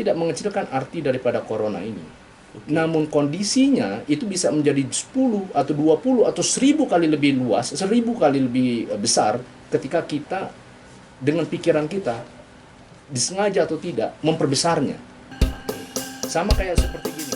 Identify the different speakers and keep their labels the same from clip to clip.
Speaker 1: tidak mengecilkan arti daripada corona ini. Namun kondisinya itu bisa menjadi 10 atau 20 atau 1000 kali lebih luas, 1000 kali lebih besar ketika kita dengan pikiran kita disengaja atau tidak memperbesarnya. Sama kayak seperti gini.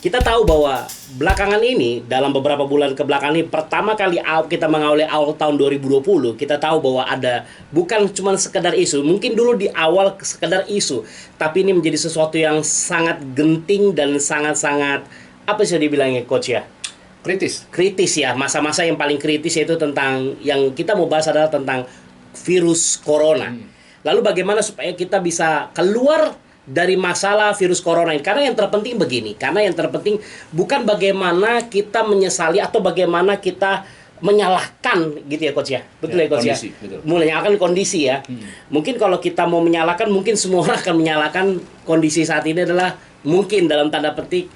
Speaker 2: Kita tahu bahwa belakangan ini, dalam beberapa bulan ke belakang ini, pertama kali kita mengawali awal tahun 2020, kita tahu bahwa ada bukan cuma sekedar isu, mungkin dulu di awal sekedar isu, tapi ini menjadi sesuatu yang sangat genting dan sangat-sangat, apa sih dibilangnya Coach ya? Kritis ya, masa-masa yang paling kritis yaitu tentang, yang kita mau bahas adalah tentang virus corona. Lalu bagaimana supaya kita bisa keluar dari masalah virus corona ini? Karena yang terpenting begini, karena yang terpenting bukan bagaimana kita menyesali atau bagaimana kita menyalahkan gitu ya Coach ya. Betul ya Coach ya? Menyalahkan kondisi ya. Mungkin kalau kita mau menyalahkan, mungkin semua orang akan menyalahkan kondisi saat ini adalah mungkin dalam tanda petik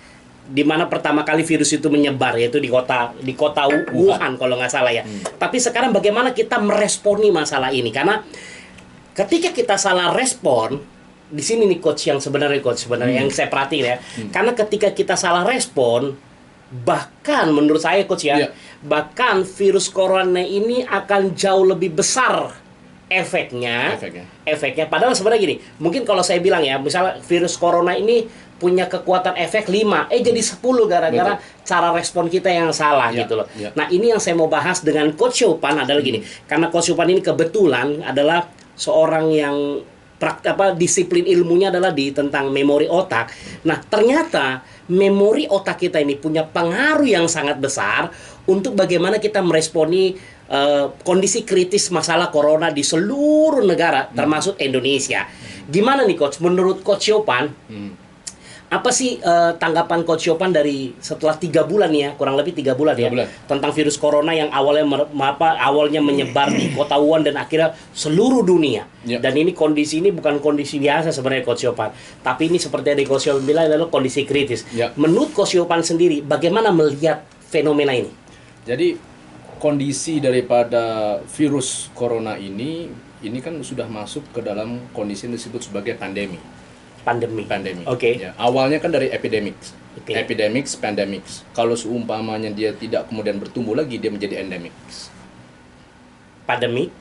Speaker 2: di mana pertama kali virus itu menyebar, yaitu di kota Wuhan kalau nggak salah ya. Tapi sekarang bagaimana kita meresponi masalah ini? Karena ketika kita salah respon, di sini nih Coach yang sebenarnya yang saya perhatiin ya. Karena ketika kita salah respon, bahkan menurut saya Coach ya, bahkan virus corona ini akan jauh lebih besar efeknya. Padahal sebenarnya gini, mungkin kalau saya bilang ya, misalnya virus corona ini punya kekuatan efek 5, jadi 10 gara-gara cara respon kita yang salah gitu loh. Nah, ini yang saya mau bahas dengan Coach Siopan adalah gini. Karena Coach Siopan ini kebetulan adalah seorang yang disiplin ilmunya adalah tentang memori otak. Nah, ternyata memori otak kita ini punya pengaruh yang sangat besar untuk bagaimana kita meresponi kondisi kritis masalah corona di seluruh negara, termasuk Indonesia. Gimana nih Coach? Menurut Coach Siopan, apa sih tanggapan Coach Siopan dari setelah 3 bulan ya, kurang lebih 3 bulan ya, tentang virus corona yang awalnya menyebar di kota Wuhan dan akhirnya seluruh dunia. Dan ini kondisi ini bukan kondisi biasa sebenarnya Coach Siopan, tapi ini seperti yang Coach Siopan bilang adalah kondisi kritis. Menurut Coach Siopan sendiri, bagaimana melihat fenomena ini?
Speaker 1: Jadi kondisi daripada virus corona ini kan sudah masuk ke dalam kondisi yang disebut sebagai pandemi. Ya, awalnya kan dari epidemics. Pandemics. Kalau seumpamanya dia tidak kemudian bertumbuh lagi, dia menjadi endemics.
Speaker 2: Pandemi?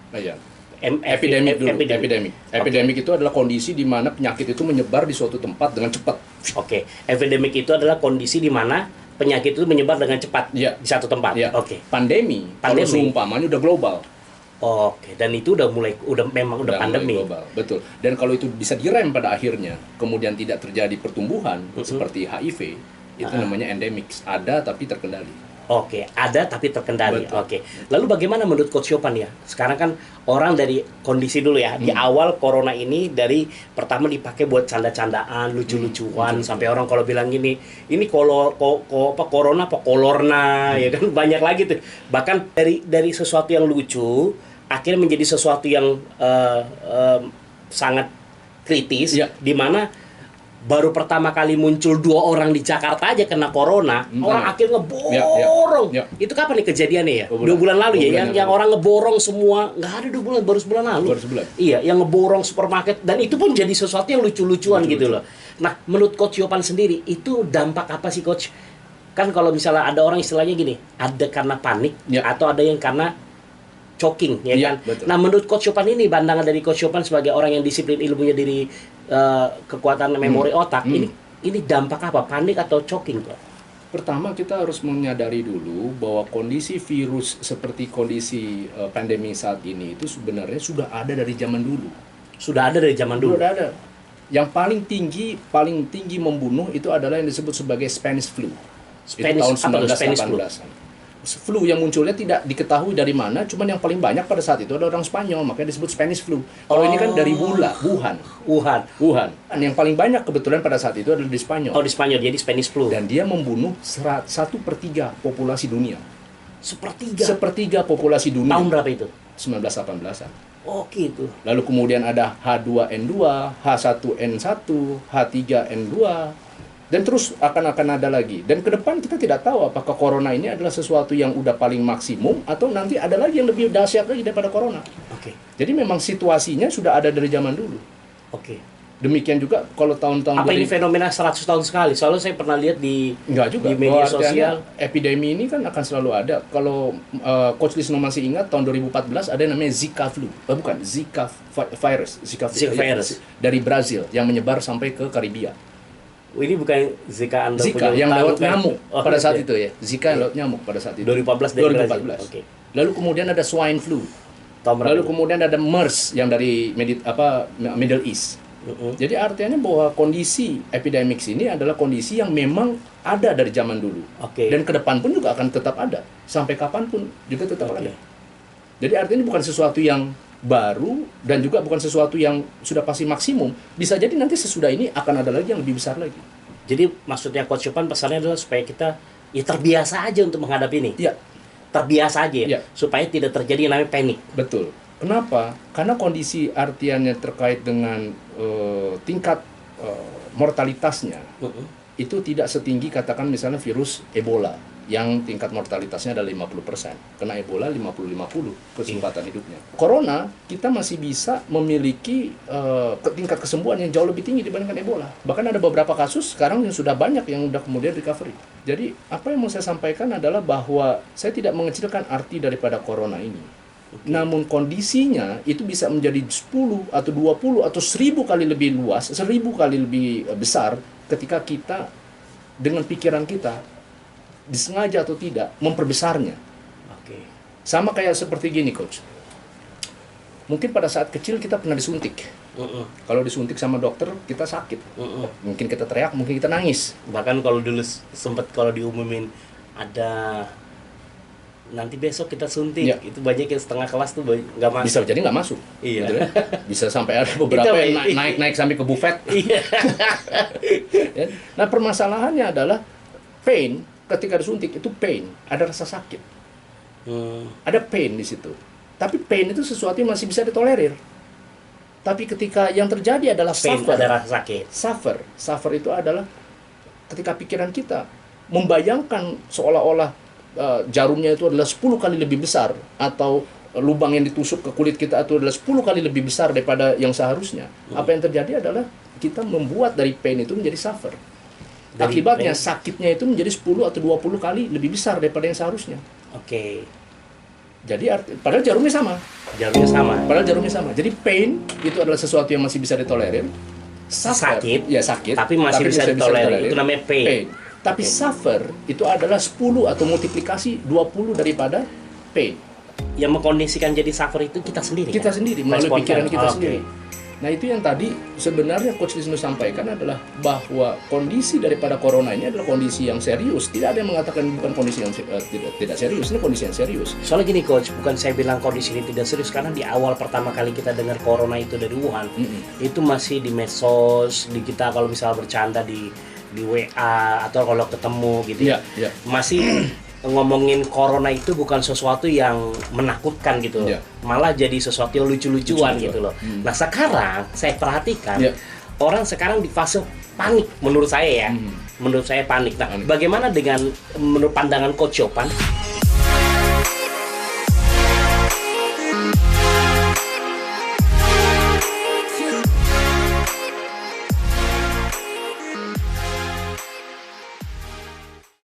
Speaker 1: Epidemic itu adalah kondisi di mana penyakit itu menyebar di suatu tempat dengan cepat.
Speaker 2: Epidemic itu adalah kondisi di mana penyakit itu menyebar dengan cepat di satu tempat.
Speaker 1: Pandemi kalau seumpamanya udah global.
Speaker 2: Dan itu udah pandemi.
Speaker 1: Global, betul. Dan kalau itu bisa direm pada akhirnya, kemudian tidak terjadi pertumbuhan seperti HIV, itu namanya endemics. Ada tapi terkendali.
Speaker 2: Ada tapi terkendali. Lalu bagaimana menurut Coach Siopan ya? Sekarang kan orang dari kondisi dulu ya, di awal corona ini dari pertama dipakai buat canda-candaan, lucu-lucuan, sampai orang kalau bilang gini, ini corona apa kolorna, ya kan banyak lagi tuh. Bahkan dari sesuatu yang lucu akhirnya menjadi sesuatu yang sangat kritis, di mana baru pertama kali muncul 2 orang di Jakarta aja kena corona, orang akhirnya ngeborong. Itu kapan nih kejadiannya ya? 2 bulan lalu ya, yang orang ngeborong semua, nggak ada 2 bulan, baru sebulan lalu. Iya, yang ngeborong supermarket, dan itu pun jadi sesuatu yang lucu-lucuan gitu loh. Nah, menurut Coach Siopan sendiri, itu dampak apa sih Coach? Kan kalau misalnya ada orang istilahnya gini, ada karena panik, atau ada yang karena choking, ya kan? Nah, menurut Coach Siopan ini, pandangan dari Coach Siopan sebagai orang yang disiplin ilmunya dari kekuatan memori otak, ini dampak apa? Panik atau choking, Pak?
Speaker 1: Pertama, kita harus menyadari dulu bahwa kondisi virus seperti kondisi pandemi saat ini itu sebenarnya sudah ada dari zaman dulu.
Speaker 2: Sudah ada.
Speaker 1: Yang paling tinggi membunuh itu adalah yang disebut sebagai Spanish flu. Itu tahun 1918. Flu yang munculnya tidak diketahui dari mana, cuman yang paling banyak pada saat itu ada orang Spanyol, makanya disebut Spanish flu. Kalau ini kan dari Wuhan. Dan yang paling banyak kebetulan pada saat itu adalah di Spanyol.
Speaker 2: Di Spanyol, jadi Spanish flu.
Speaker 1: Dan dia membunuh 1/3 populasi dunia.
Speaker 2: Sepertiga
Speaker 1: populasi dunia.
Speaker 2: Tahun berapa itu?
Speaker 1: 1918-an.
Speaker 2: Gitu.
Speaker 1: Lalu kemudian ada H2N2, H1N1, H3N2. Dan terus akan ada lagi. Dan ke depan kita tidak tahu apakah corona ini adalah sesuatu yang udah paling maksimum atau nanti ada lagi yang lebih dahsyat lagi daripada corona.
Speaker 2: Oke.
Speaker 1: Jadi memang situasinya sudah ada dari zaman dulu.
Speaker 2: Oke.
Speaker 1: Demikian juga kalau tahun-tahun
Speaker 2: Apa ini fenomena 100 tahun sekali? Soalnya saya pernah lihat di media sosial.
Speaker 1: Epidemi ini kan akan selalu ada. Kalau Coach Lisno masih ingat tahun 2014 ada yang namanya Zika flu. Bukan, Zika virus. Zika virus dari Brazil yang menyebar sampai ke Karibia.
Speaker 2: Ini bukan Zika Anda
Speaker 1: Zika yang lewat nyamuk pada saat itu ya. Zika yang lewat nyamuk pada saat itu.
Speaker 2: 2014 dari
Speaker 1: 2014.
Speaker 2: Brazil. Okay.
Speaker 1: Lalu kemudian ada swine flu. Lalu kemudian ada MERS yang dari Middle East. Jadi artinya bahwa kondisi epidemik ini adalah kondisi yang memang ada dari zaman dulu. Dan ke depan pun juga akan tetap ada. Sampai kapanpun juga tetap ada. Jadi artinya bukan sesuatu yang baru dan juga bukan sesuatu yang sudah pasti maksimum. Bisa jadi nanti sesudah ini akan ada lagi yang lebih besar lagi.
Speaker 2: Jadi maksudnya Coach Yopan pesannya adalah supaya kita ya terbiasa aja untuk menghadapi ini.
Speaker 1: Iya.
Speaker 2: Terbiasa aja ya. Supaya tidak terjadi yang namanya panik.
Speaker 1: Betul. Kenapa? Karena kondisi artiannya terkait dengan tingkat mortalitasnya itu tidak setinggi katakan misalnya virus Ebola yang tingkat mortalitasnya adalah 50%. Kena Ebola 50-50 kesempatan hidupnya. Corona kita masih bisa memiliki tingkat kesembuhan yang jauh lebih tinggi dibandingkan Ebola. Bahkan ada beberapa kasus sekarang yang sudah banyak yang sudah kemudian recovery. Jadi apa yang mau saya sampaikan adalah bahwa saya tidak mengecilkan arti daripada Corona ini. Namun kondisinya itu bisa menjadi 10 atau 20 atau 1000 kali lebih luas, 1000 kali lebih besar ketika kita dengan pikiran kita disengaja atau tidak memperbesarnya. Sama kayak seperti gini, Coach. Mungkin pada saat kecil kita pernah disuntik. Kalau disuntik sama dokter kita sakit. Mungkin kita teriak, mungkin kita nangis.
Speaker 2: Bahkan kalau dulu sempat kalau diumumin ada nanti besok kita suntik, itu banyak yang setengah kelas tuh nggak masuk.
Speaker 1: Bisa jadi nggak masuk.
Speaker 2: Iya.
Speaker 1: Gitu, bisa sampai ada beberapa yang naik sampai ke buffet.
Speaker 2: Iya.
Speaker 1: Nah permasalahannya adalah pain ketika disuntik itu pain, ada rasa sakit, ada pain di situ. Tapi pain itu sesuatu yang masih bisa ditolerir. Tapi ketika yang terjadi adalah
Speaker 2: pain,
Speaker 1: suffer,
Speaker 2: ada rasa sakit.
Speaker 1: Suffer itu adalah ketika pikiran kita membayangkan seolah-olah jarumnya itu adalah 10 kali lebih besar atau lubang yang ditusuk ke kulit kita itu adalah 10 kali lebih besar daripada yang seharusnya. Apa yang terjadi adalah kita membuat dari pain itu menjadi suffer. Akibatnya sakitnya itu menjadi 10 atau 20 kali lebih besar daripada yang seharusnya. Jadi padahal jarumnya sama. Padahal jarumnya sama. Jadi pain itu adalah sesuatu yang masih bisa ditolerir.
Speaker 2: Sakit.
Speaker 1: Ya sakit.
Speaker 2: Tapi masih bisa ditolerir. Itu namanya pain.
Speaker 1: Tapi suffer itu adalah 10 atau multiplikasi 20 daripada pain.
Speaker 2: Yang mengkondisikan jadi suffer itu kita sendiri.
Speaker 1: Kita sendiri, melalui pikiran kita sendiri. Nah itu yang tadi sebenarnya Coach Lisno sampaikan adalah bahwa kondisi daripada corona ini adalah kondisi yang serius. Tidak ada yang mengatakan bukan kondisi yang tidak serius, ini kondisi yang serius.
Speaker 2: Soalnya gini Coach, bukan saya bilang kondisi ini tidak serius, karena di awal pertama kali kita dengar corona itu dari Wuhan, itu masih di medsos, di kita kalau misalnya bercanda di WA atau kalau ketemu gitu masih ngomongin corona itu bukan sesuatu yang menakutkan gitu loh. Malah jadi sesuatu yang lucu-lucuan gitu loh. Nah sekarang saya perhatikan orang sekarang di fase panik menurut saya ya. Menurut saya panik. Nah bagaimana dengan menurut pandangan Coach Yopan?